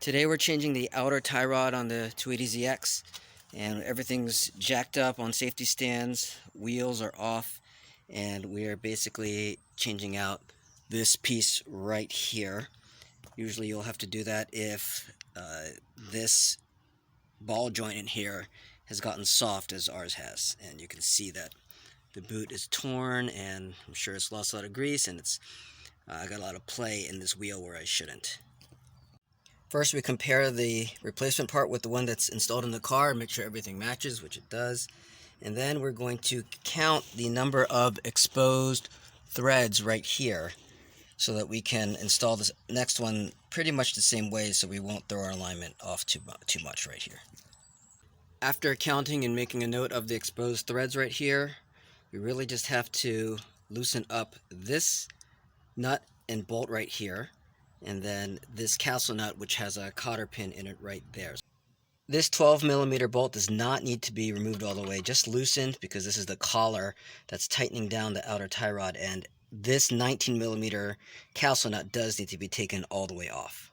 Today we're changing the outer tie rod on the 280ZX, and everything's jacked up on safety stands, wheels are off, and we are basically changing out this piece right here. Usually you'll have to do that if this ball joint in here has gotten soft, as ours has, and you can see that the boot is torn, and I'm sure it's lost a lot of grease, and it's got a lot of play in this wheel where I shouldn't. First, we compare the replacement part with the one that's installed in the car and make sure everything matches, which it does. And then we're going to count the number of exposed threads right here so that we can install this next one pretty much the same way, so we won't throw our alignment off too much right here. After counting and making a note of the exposed threads right here, we really just have to loosen up this nut and bolt right here, and then this castle nut, which has a cotter pin in it right there. This 12mm bolt does not need to be removed all the way, just loosened, because this is the collar that's tightening down the outer tie rod, and this 19mm castle nut does need to be taken all the way off.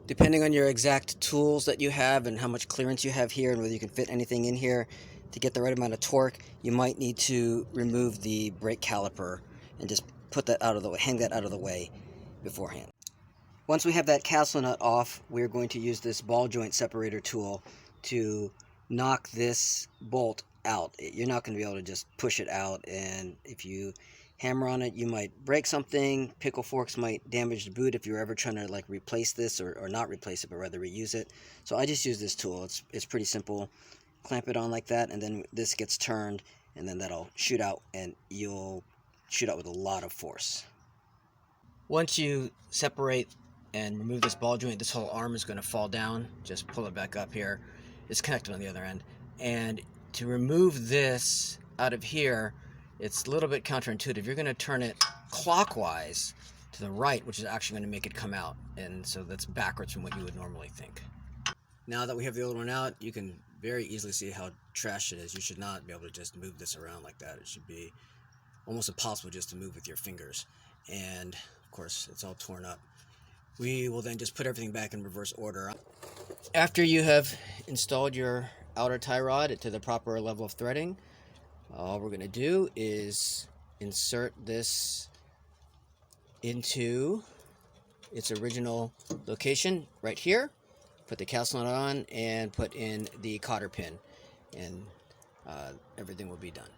Depending on your exact tools that you have and how much clearance you have here and whether you can fit anything in here to get the right amount of torque, you might need to remove the brake caliper and just put that out of the way, hang that out of the way beforehand. Once we have that castle nut off, we're going to use this ball joint separator tool to knock this bolt out. You're not going to be able to just push it out, and if you hammer on it, you might break something. Pickle forks might damage the boot if you're ever trying to like replace this, or not replace it, but rather reuse it. So I just use this tool. It's pretty simple. Clamp it on like that, and then this gets turned, and then that'll shoot out, and you'll shoot out with a lot of force. Once you separate and remove this ball joint, this whole arm is going to fall down. Just pull it back up here. It's connected on the other end. And to remove this out of here, it's a little bit counterintuitive. You're going to turn it clockwise to the right, which is actually going to make it come out. And so that's backwards from what you would normally think. Now that we have the old one out, you can very easily see how trash it is. You should not be able to just move this around like that. It should be almost impossible just to move with your fingers. And of course, it's all torn up. We will then just put everything back in reverse order. After you have installed your outer tie rod to the proper level of threading, all we're going to do is insert this into its original location right here, put the castle nut on, and put in the cotter pin, and everything will be done.